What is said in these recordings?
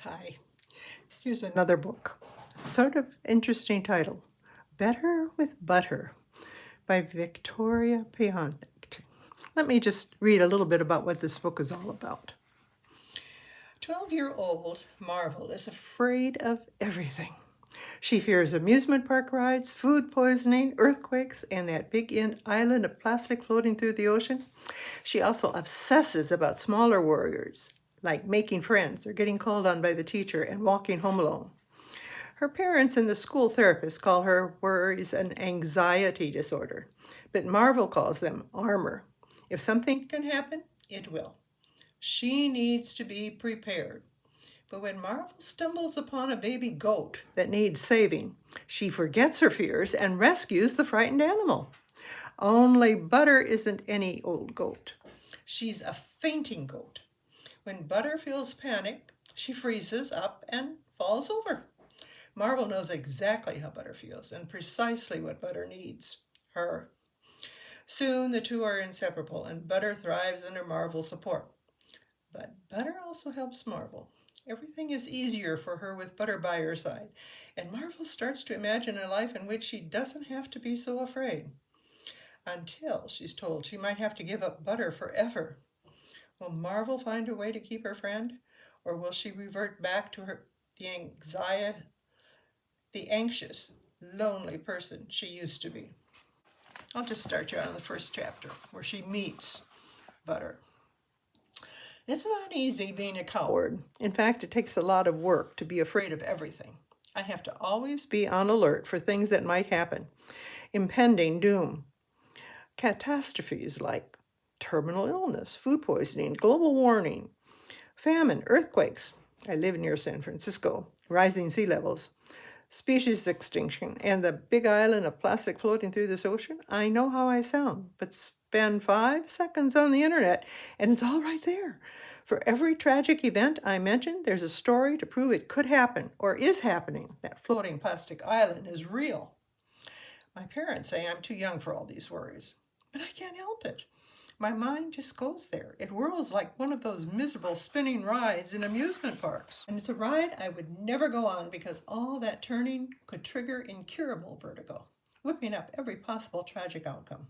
Hi, here's another book. Sort of interesting title Better with Butter by Victoria Pion. Let me just read a little bit about what this book is all about. 12-year-old Marvel is afraid of everything. She fears amusement park rides, food poisoning, earthquakes, and that big island of plastic floating through the ocean. She also obsesses about smaller worries, like making friends or getting called on by the teacher and walking home alone. Her parents and the school therapist call her worries an anxiety disorder, but Marvel calls them armor. If something can happen, it will. She needs to be prepared. But when Marvel stumbles upon a baby goat that needs saving, she forgets her fears and rescues the frightened animal. Only Butter isn't any old goat. She's a fainting goat. When Butter feels panic, she freezes up and falls over. Marvel knows exactly how Butter feels and precisely what Butter needs. Her. Soon the two are inseparable, and Butter thrives under Marvel's support. But Butter also helps Marvel. Everything is easier for her with Butter by her side, and Marvel starts to imagine a life in which she doesn't have to be so afraid. Until she's told she might have to give up Butter forever. Will Marvel find a way to keep her friend, or will she revert back to the anxious, lonely person she used to be? I'll just start you out on the first chapter, where she meets Butter. It's not easy being a coward. In fact, it takes a lot of work to be afraid of everything. I have to always be on alert for things that might happen, impending doom, catastrophes like terminal illness, food poisoning, global warming, famine, earthquakes. I live near San Francisco, rising sea levels, species extinction, and the big island of plastic floating through this ocean. I know how I sound, but spend 5 seconds on the internet and it's all right there. For every tragic event I mention, there's a story to prove it could happen or is happening. That floating plastic island is real. My parents say I'm too young for all these worries, but I can't help it. My mind just goes there. It whirls like one of those miserable spinning rides in amusement parks. And it's a ride I would never go on because all that turning could trigger incurable vertigo, whipping up every possible tragic outcome.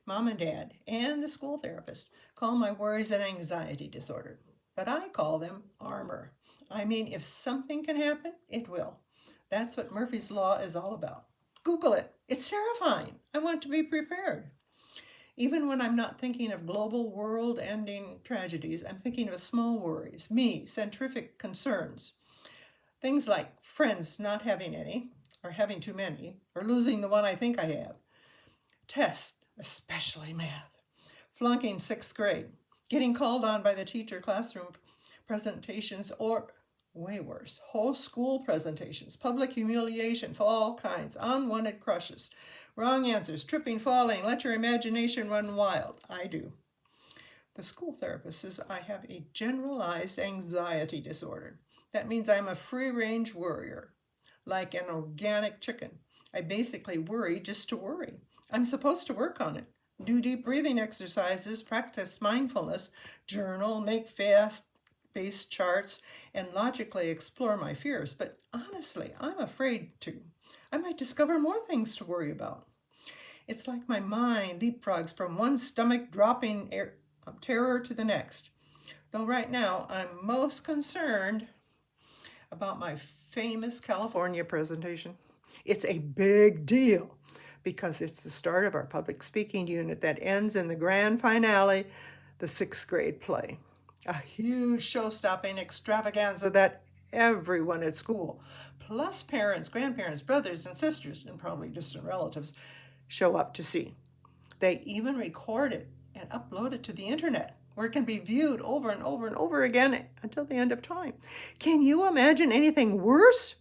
Mom and Dad and the school therapist call my worries an anxiety disorder, but I call them armor. I mean, if something can happen, it will. That's what Murphy's Law is all about. Google it. It's terrifying. I want to be prepared. Even when I'm not thinking of global world-ending tragedies, I'm thinking of small worries, me, centrifugal concerns. Things like friends not having any, or having too many, or losing the one I think I have. Tests, especially math. Flunking 6th grade. Getting called on by the teacher, classroom presentations, or way worse, whole school presentations, public humiliation for all kinds, unwanted crushes, wrong answers, tripping, falling, let your imagination run wild. I do. The school therapist says I have a generalized anxiety disorder. That means I'm a free-range worrier, like an organic chicken. I basically worry just to worry. I'm supposed to work on it. Do deep breathing exercises, practice mindfulness, journal, make fast-paced charts, and logically explore my fears. But honestly, I'm afraid to. I might discover more things to worry about. It's like my mind leapfrogs from one stomach-dropping terror to the next. Though right now, I'm most concerned about my famous California presentation. It's a big deal because it's the start of our public speaking unit that ends in the grand finale, the 6th grade play. A huge show-stopping extravaganza that everyone at school, plus parents, grandparents, brothers and sisters, and probably distant relatives, show up to see. They even record it and upload it to the internet, where it can be viewed over and over and over again until the end of time. Can you imagine anything worse?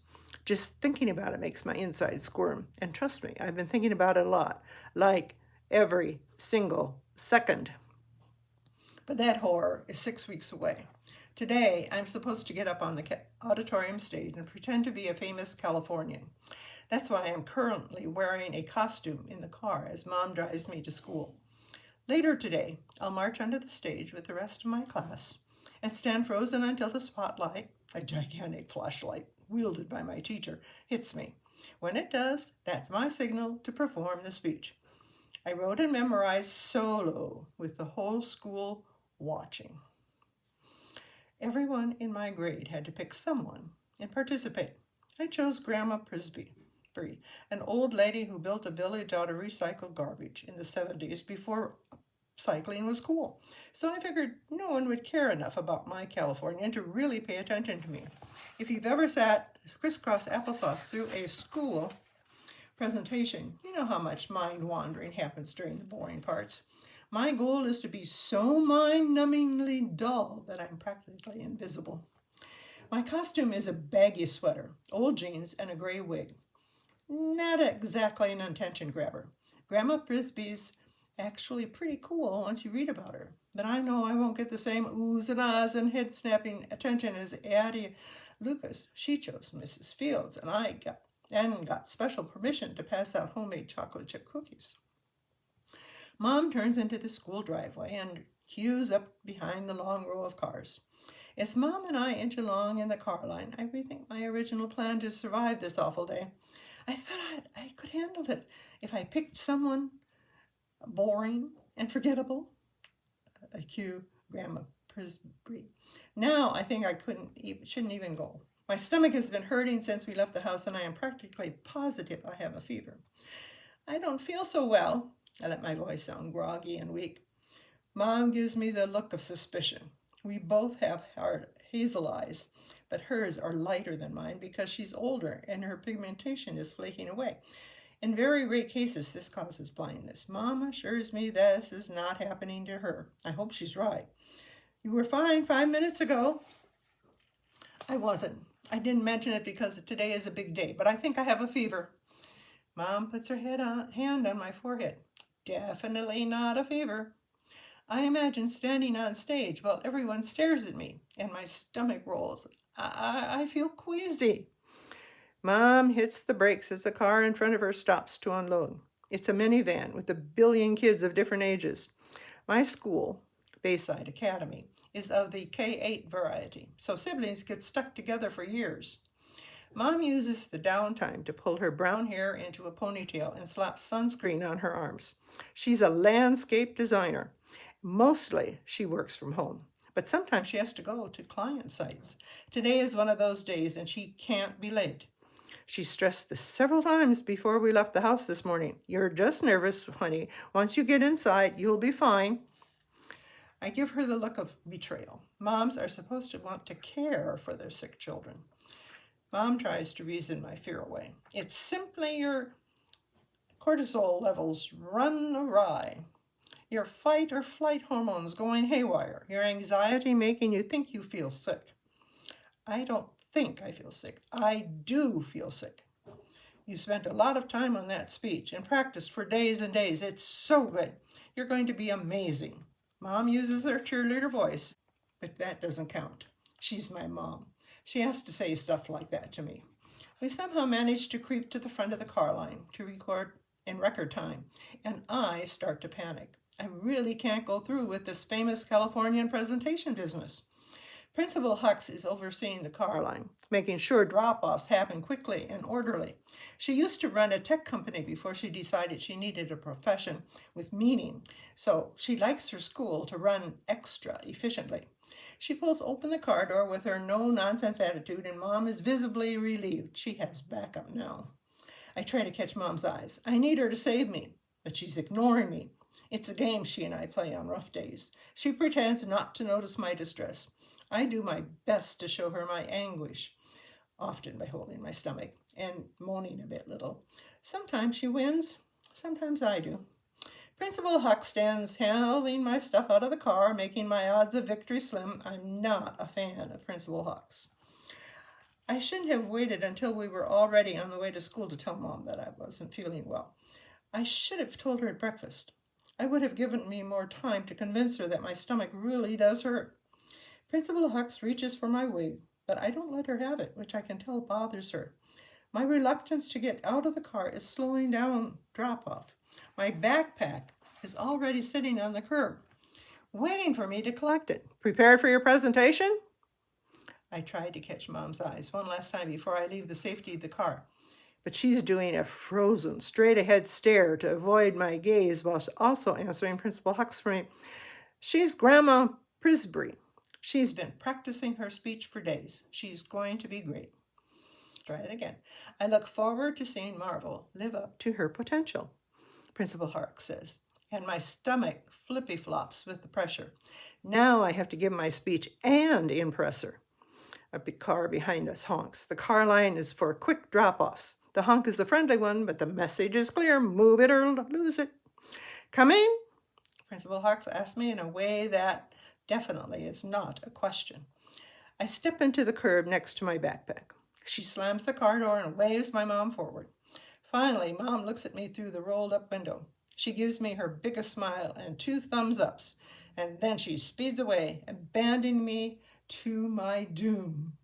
Just thinking about it makes my insides squirm. And trust me, I've been thinking about it a lot, like every single second. But that horror is 6 weeks away. Today, I'm supposed to get up on the auditorium stage and pretend to be a famous Californian. That's why I'm currently wearing a costume in the car as Mom drives me to school. Later today, I'll march onto the stage with the rest of my class and stand frozen until the spotlight, a gigantic flashlight wielded by my teacher, hits me. When it does, that's my signal to perform the speech. I wrote and memorized solo with the whole school watching. Everyone in my grade had to pick someone and participate. I chose Grandma Prisby, an old lady who built a village out of recycled garbage in the 70s before cycling was cool. So I figured no one would care enough about my Californian to really pay attention to me. If you've ever sat crisscross applesauce through a school presentation, you know how much mind wandering happens during the boring parts. My goal is to be so mind-numbingly dull that I'm practically invisible. My costume is a baggy sweater, old jeans, and a gray wig. Not exactly an attention grabber. Grandma Prisby's actually pretty cool once you read about her, but I know I won't get the same oohs and ahs and head-snapping attention as Addie Lucas. She chose Mrs. Fields, and I got special permission to pass out homemade chocolate chip cookies. Mom turns into the school driveway and queues up behind the long row of cars. As Mom and I inch along in the car line, I rethink my original plan to survive this awful day. I thought I could handle it if I picked someone boring and forgettable. Cue Grandma Prisby. Now I think I shouldn't even go. My stomach has been hurting since we left the house, and I am practically positive I have a fever. I don't feel so well. I let my voice sound groggy and weak. Mom gives me the look of suspicion. We both have hard hazel eyes, but hers are lighter than mine because she's older and her pigmentation is flaking away. In very rare cases, this causes blindness. Mom assures me this is not happening to her. I hope she's right. You were fine 5 minutes ago. I wasn't. I didn't mention it because today is a big day, but I think I have a fever. Mom puts her hand on my forehead. Definitely not a fever. I imagine standing on stage while everyone stares at me and my stomach rolls. I feel queasy. Mom hits the brakes as the car in front of her stops to unload. It's a minivan with a billion kids of different ages. My school, Bayside Academy, is of the K-8 variety, so siblings get stuck together for years. Mom uses the downtime to pull her brown hair into a ponytail and slaps sunscreen on her arms. She's a landscape designer. Mostly she works from home, but sometimes she has to go to client sites. Today is one of those days and she can't be late. She stressed this several times before we left the house this morning. You're just nervous, honey. Once you get inside, you'll be fine. I give her the look of betrayal. Moms are supposed to want to care for their sick children. Mom tries to reason my fear away. It's simply your cortisol levels run awry. Your fight or flight hormones going haywire. Your anxiety making you think you feel sick. I don't think I feel sick. I do feel sick. You spent a lot of time on that speech and practiced for days and days. It's so good. You're going to be amazing. Mom uses her cheerleader voice, but that doesn't count. She's my mom. She has to say stuff like that to me. We somehow managed to creep to the front of the car line to record in record time, and I start to panic. I really can't go through with this famous Californian presentation business. Principal Hux is overseeing the car line, making sure drop-offs happen quickly and orderly. She used to run a tech company before she decided she needed a profession with meaning, so she likes her school to run extra efficiently. She pulls open the car door with her no-nonsense attitude, and Mom is visibly relieved. She has backup now. I try to catch Mom's eyes. I need her to save me, but she's ignoring me. It's a game she and I play on rough days. She pretends not to notice my distress. I do my best to show her my anguish, often by holding my stomach and moaning a bit little. Sometimes she wins, sometimes I do. Principal Huck stands hauling my stuff out of the car, making my odds of victory slim. I'm not a fan of Principal Huck's. I shouldn't have waited until we were already on the way to school to tell Mom that I wasn't feeling well. I should have told her at breakfast. I would have given me more time to convince her that my stomach really does hurt. Principal Hux reaches for my wig, but I don't let her have it, which I can tell bothers her. My reluctance to get out of the car is slowing down drop-off. My backpack is already sitting on the curb. waiting for me to collect it. Prepared for your presentation? I tried to catch Mom's eyes one last time before I leave the safety of the car, but she's doing a frozen, straight-ahead stare to avoid my gaze while also answering Principal Huck's for me. She's Grandma Prisbury. She's been practicing her speech for days. She's going to be great. Try it again. I look forward to seeing Marvel live up to her potential, Principal Huck says, and my stomach flippy flops with the pressure. Now I have to give my speech and impress her. A big car behind us honks. The car line is for quick drop-offs. The honk is the friendly one, but the message is clear. Move it or lose it. Coming? Principal Huck asked me in a way that definitely is not a question. I step into the curb next to my backpack. She slams the car door and waves my mom forward. Finally, Mom looks at me through the rolled-up window. She gives me her biggest smile and 2 thumbs-ups, and then she speeds away, abandoning me to my doom.